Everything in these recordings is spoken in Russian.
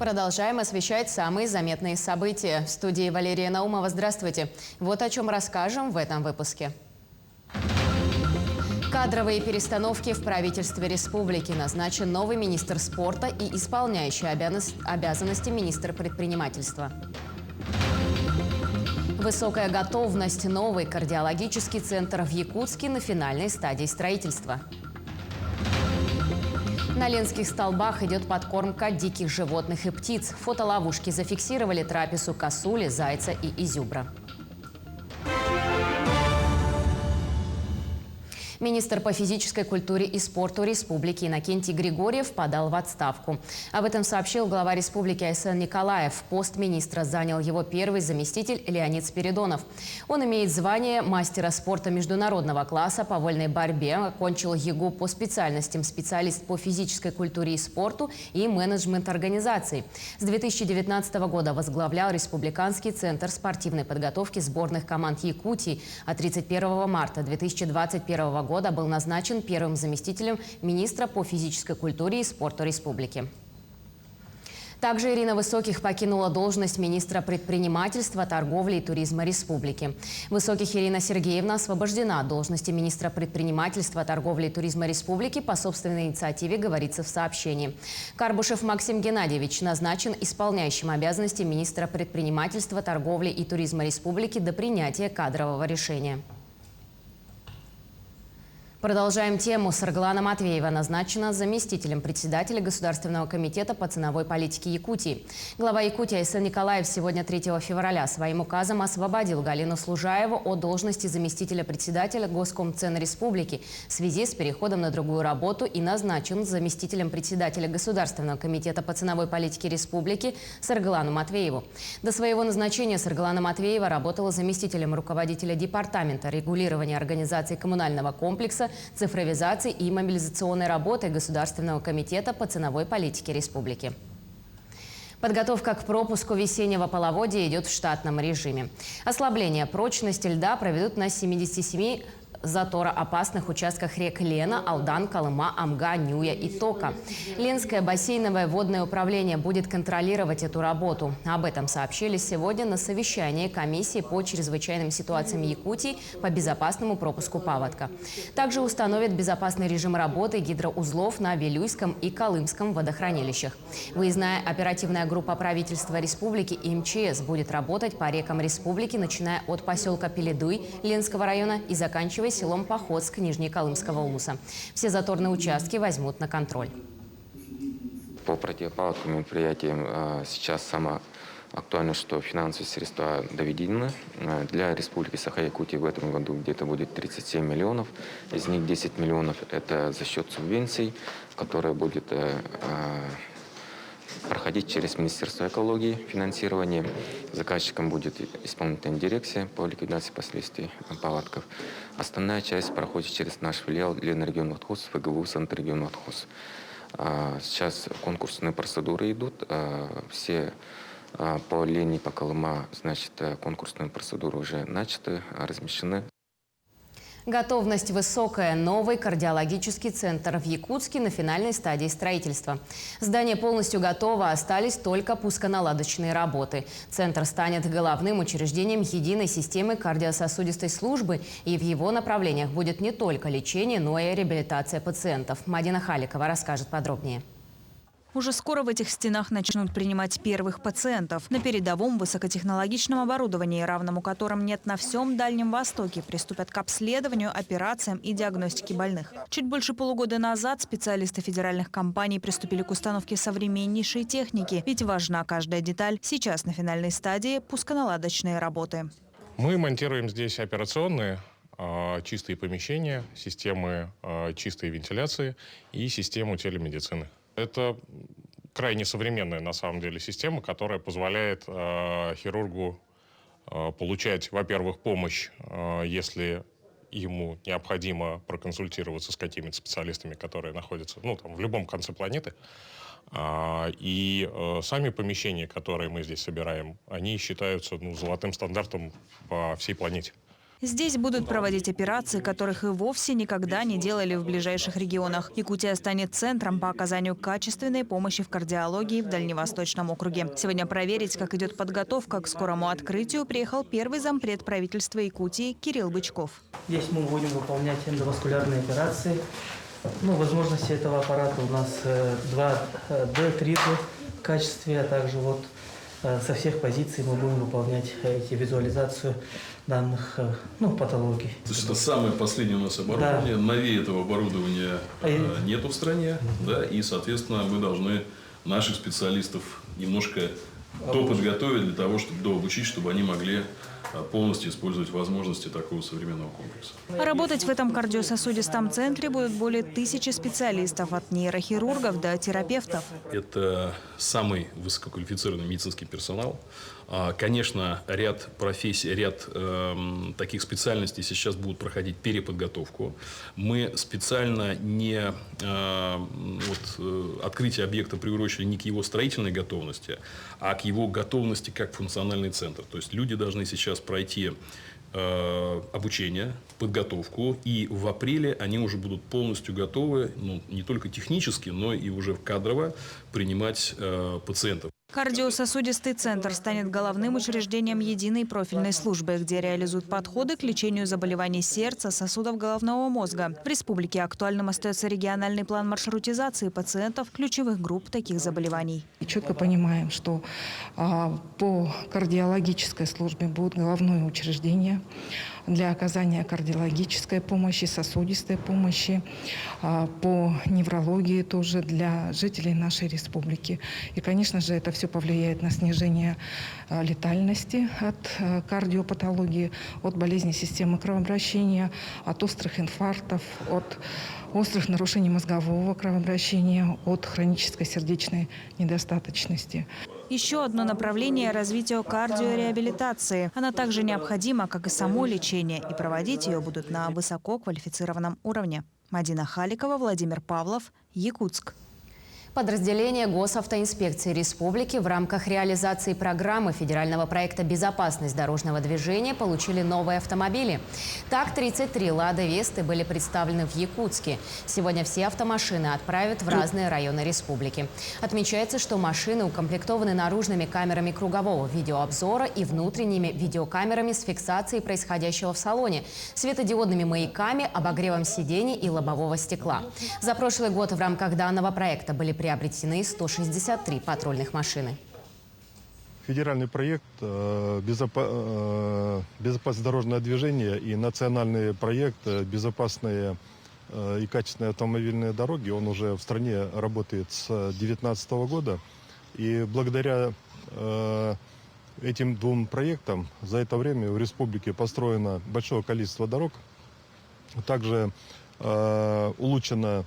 Продолжаем освещать самые заметные события. В студии Валерия Наумова. Здравствуйте. Вот о чем расскажем в этом выпуске. Кадровые перестановки в правительстве республики. Назначен новый министр спорта и исполняющий обязанности министра предпринимательства. Высокая готовность. Новый кардиологический центр в Якутске на финальной стадии строительства. На Ленских столбах идет подкормка диких животных и птиц. Фотоловушки зафиксировали трапезу косули, зайца и изюбра. Министр по физической культуре и спорту республики Иннокентий Григорьев подал в отставку. Об этом сообщил глава республики Айсен Николаев. Пост министра занял его первый заместитель Леонид Спиридонов. Он имеет звание мастера спорта международного класса по вольной борьбе, окончил ЕГУ по специальностям специалист по физической культуре и спорту и менеджмент организаций. С 2019 года возглавлял Республиканский центр спортивной подготовки сборных команд Якутии, а 31 марта 2021 года был назначен первым заместителем министра по физической культуре и спорту республики. Также Ирина Высоких покинула должность министра предпринимательства, торговли и туризма республики. Высоких Ирина Сергеевна освобождена от должности министра предпринимательства, торговли и туризма республики по собственной инициативе, говорится в сообщении. Карбушев Максим Геннадьевич назначен исполняющим обязанности министра предпринимательства, торговли и туризма республики до принятия кадрового решения. Продолжаем тему. Сарглана Матвеева назначена заместителем председателя Государственного комитета по ценовой политике Якутии. Глава Якутии Айсен Николаев сегодня, 3 февраля, своим указом освободил Галину Служаеву от должности заместителя председателя Госкомцен республики в связи с переходом на другую работу и назначен заместителем председателя Государственного комитета по ценовой политике республики Сарглану Матвееву. До своего назначения Сарглана Матвеева работала заместителем руководителя департамента регулирования организации коммунального комплекса, цифровизации и мобилизационной работы Государственного комитета по ценовой политике республики. Подготовка к пропуску весеннего половодья идет в штатном режиме. Ослабление прочности льда проведут на 77 затороопасных участках рек Лена, Алдан, Колыма, Амга, Нюя и Тока. Ленское бассейновое водное управление будет контролировать эту работу. Об этом сообщили сегодня на совещании комиссии по чрезвычайным ситуациям Якутии по безопасному пропуску паводка. Также установят безопасный режим работы гидроузлов на Вилюйском и Колымском водохранилищах. Выездная оперативная группа правительства республики и МЧС будет работать по рекам республики, начиная от поселка Пеледуй Ленского района и заканчивая селом Походск Нижнеколымского улуса. Все заторные участки возьмут на контроль. По противопаводковым мероприятиям сейчас самое актуальное, что финансовые средства доведены. Для Республики Саха-Якутия в этом году где-то будет 37 миллионов. Из них 10 миллионов – это за счет субвенций, которая будет проходить через Министерство экологии финансирование. Заказчиком будет исполнительная дирекция по ликвидации последствий паводков. Основная часть проходит через наш филиал Ленрегионводхоз, ФГВУ Сантрегионводхоз. Сейчас конкурсные процедуры идут. Все по Лене, по Колыма, значит, конкурсные процедуры уже начаты, размещены. Готовность высокая. Новый кардиологический центр в Якутске на финальной стадии строительства. Здание полностью готово, остались только пусконаладочные работы. Центр станет головным учреждением единой системы кардиососудистой службы, и в его направлениях будет не только лечение, но и реабилитация пациентов. Мадина Халикова расскажет подробнее. Уже скоро в этих стенах начнут принимать первых пациентов. На передовом высокотехнологичном оборудовании, равному которым нет на всем Дальнем Востоке, приступят к обследованию, операциям и диагностике больных. Чуть больше полугода назад специалисты федеральных компаний приступили к установке современнейшей техники. Ведь важна каждая деталь. Сейчас на финальной стадии пусконаладочные работы. Мы монтируем здесь операционные чистые помещения, системы чистой вентиляции и систему телемедицины. Это крайне современная, на самом деле, система, которая позволяет хирургу получать, во-первых, помощь, если ему необходимо проконсультироваться с какими-то специалистами, которые находятся в любом конце планеты. И сами помещения, которые мы здесь собираем, они считаются золотым стандартом по всей планете. Здесь будут проводить операции, которых и вовсе никогда не делали в ближайших регионах. Якутия станет центром по оказанию качественной помощи в кардиологии в Дальневосточном округе. Сегодня проверить, как идет подготовка к скорому открытию, приехал первый зампред правительства Якутии Кирилл Бычков. Здесь мы будем выполнять эндоваскулярные операции. Возможности этого аппарата у нас 2D, 3D в качестве, а также со всех позиций мы будем выполнять визуализацию данных патологий. То есть это самое последнее у нас оборудование. Да. Новее этого оборудования нету в стране. Да, и, соответственно, мы должны наших специалистов немножко доподготовить для того, чтобы дообучить, чтобы они могли полностью использовать возможности такого современного комплекса. Работать в этом кардиососудистом центре будут более 1000 специалистов, от нейрохирургов до терапевтов. Это самый высококвалифицированный медицинский персонал. Конечно, ряд профессий, ряд таких специальностей сейчас будут проходить переподготовку. Мы специально открытие объекта приурочили не к его строительной готовности, а к его готовности как функциональный центр. То есть люди должны сейчас пройти обучение, подготовку, и в апреле они уже будут полностью готовы, не только технически, но и уже кадрово принимать пациентов. Кардиососудистый центр станет головным учреждением единой профильной службы, где реализуют подходы к лечению заболеваний сердца, сосудов головного мозга. В республике актуальным остается региональный план маршрутизации пациентов ключевых групп таких заболеваний. И четко понимаем, что по кардиологической службе будет головное учреждение для оказания кардиологической помощи, сосудистой помощи, по неврологии тоже для жителей нашей республики. И, конечно же, это все повлияет на снижение летальности от кардиопатологии, от болезней системы кровообращения, от острых инфарктов, от острых нарушений мозгового кровообращения, от хронической сердечной недостаточности. Еще одно направление – развитие кардиореабилитации. Она также необходима, как и само лечение, и проводить ее будут на высококвалифицированном уровне. Мадина Халикова, Владимир Павлов, Якутск. Подразделения Госавтоинспекции Республики в рамках реализации программы федерального проекта «Безопасность дорожного движения» получили новые автомобили. Так, 33 «Лада Весты» были представлены в Якутске. Сегодня все автомашины отправят в разные районы республики. Отмечается, что машины укомплектованы наружными камерами кругового видеообзора и внутренними видеокамерами с фиксацией происходящего в салоне, светодиодными маяками, обогревом сидений и лобового стекла. За прошлый год в рамках данного проекта были приобретены 163 патрульных машины. Федеральный проект «Безопасность дорожного движения» и национальный проект «Безопасные и качественные автомобильные дороги», он уже в стране работает с 2019 года. И благодаря этим двум проектам за это время в республике построено большое количество дорог. Также улучшена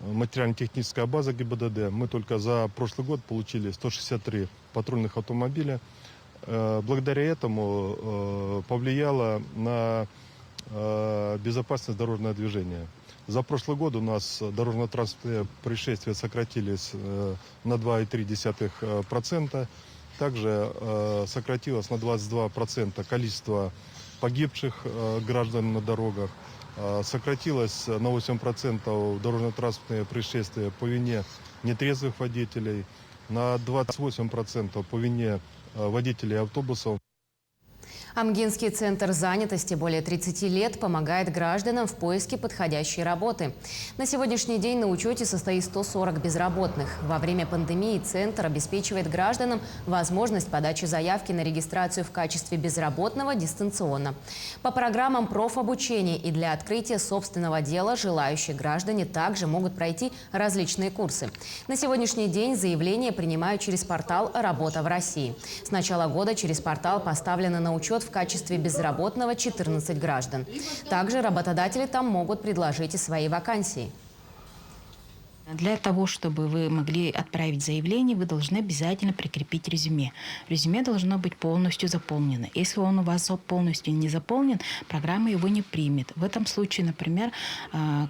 материально-техническая база ГИБДД. Мы только за прошлый год получили 163 патрульных автомобиля. Благодаря этому повлияло на безопасность дорожного движения. За прошлый год у нас дорожно-транспортные происшествия сократились на 2,3%. Также сократилось на 22% количество погибших граждан на дорогах. Сократилось на 8% дорожно-транспортные происшествия по вине нетрезвых водителей, на 28% по вине водителей автобусов. Амгинский центр занятости более 30 лет помогает гражданам в поиске подходящей работы. На сегодняшний день на учете состоит 140 безработных. Во время пандемии центр обеспечивает гражданам возможность подачи заявки на регистрацию в качестве безработного дистанционно. По программам профобучения и для открытия собственного дела желающие граждане также могут пройти различные курсы. На сегодняшний день заявления принимают через портал «Работа в России». С начала года через портал поставлено на учет в качестве безработного 14 граждан. Также работодатели там могут предложить и свои вакансии. Для того, чтобы вы могли отправить заявление, вы должны обязательно прикрепить резюме. Резюме должно быть полностью заполнено. Если он у вас полностью не заполнен, программа его не примет. В этом случае, например,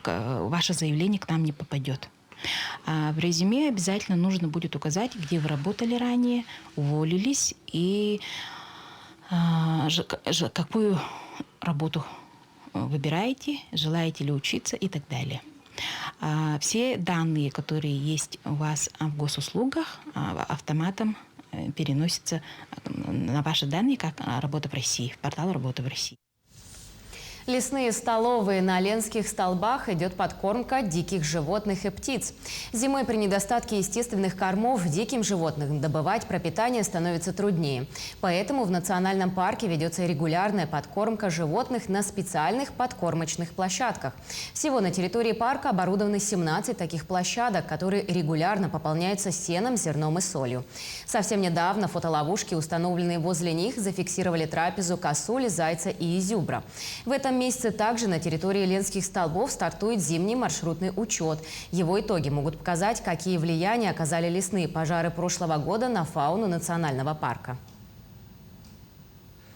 ваше заявление к нам не попадет. В резюме обязательно нужно будет указать, где вы работали ранее, уволились и какую работу выбираете, желаете ли учиться и так далее. Все данные, которые есть у вас в госуслугах, автоматом переносятся на ваши данные, как работа в России, в портал «Работа в России». Лесные столовые. На ленских столбах идет подкормка диких животных и птиц. Зимой при недостатке естественных кормов диким животным добывать пропитание становится труднее. Поэтому в национальном парке ведется регулярная подкормка животных на специальных подкормочных площадках. Всего на территории парка оборудованы 17 таких площадок, которые регулярно пополняются сеном, зерном и солью. Совсем недавно фотоловушки, установленные возле них, зафиксировали трапезу косули, зайца и изюбра. В этом месяце также на территории ленских столбов стартует зимний маршрутный учет. Его итоги могут показать, какие влияния оказали лесные пожары прошлого года на фауну национального парка.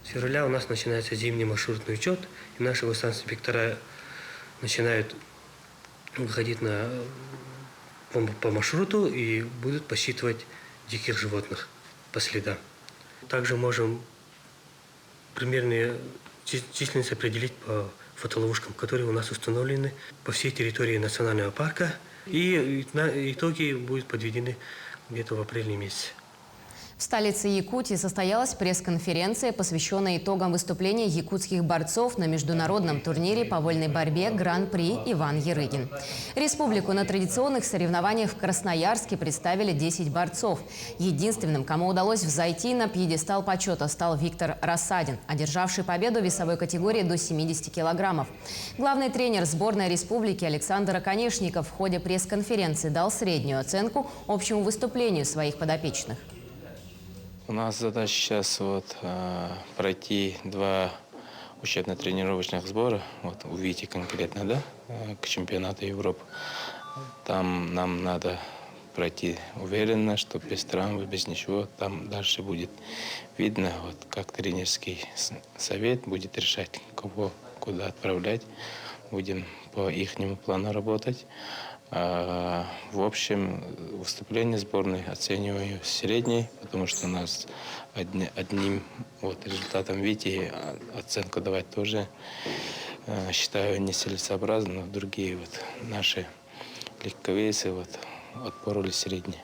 С февраля у нас начинается зимний маршрутный учет, и наши госинспектора начинают выходить по маршруту и будут посчитывать диких животных по следам. Также можем примерные численность определить по фотоловушкам, которые у нас установлены по всей территории национального парка. И итоги будут подведены где-то в апреле месяце. В столице Якутии состоялась пресс-конференция, посвященная итогам выступления якутских борцов на международном турнире по вольной борьбе «Гран-при Иван Ярыгин». Республику на традиционных соревнованиях в Красноярске представили 10 борцов. Единственным, кому удалось взойти на пьедестал почета, стал Виктор Рассадин, одержавший победу в весовой категории до 70 килограммов. Главный тренер сборной республики Александр Оконешников в ходе пресс-конференции дал среднюю оценку общему выступлению своих подопечных. У нас задача сейчас пройти 2 учебно-тренировочных сбора, у Вити конкретно, да, к чемпионату Европы. Там нам надо пройти уверенно, что без травмы, без ничего. Там дальше будет видно, как тренерский совет будет решать, кого куда отправлять. Будем по ихнему плану работать. В общем, выступление сборной оцениваю средней, потому что у нас одним результатом Вити оценку давать тоже считаю нецелесообразно, но другие наши легковесы отпороли средней.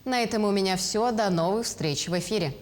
На этом у меня все. До новых встреч в эфире.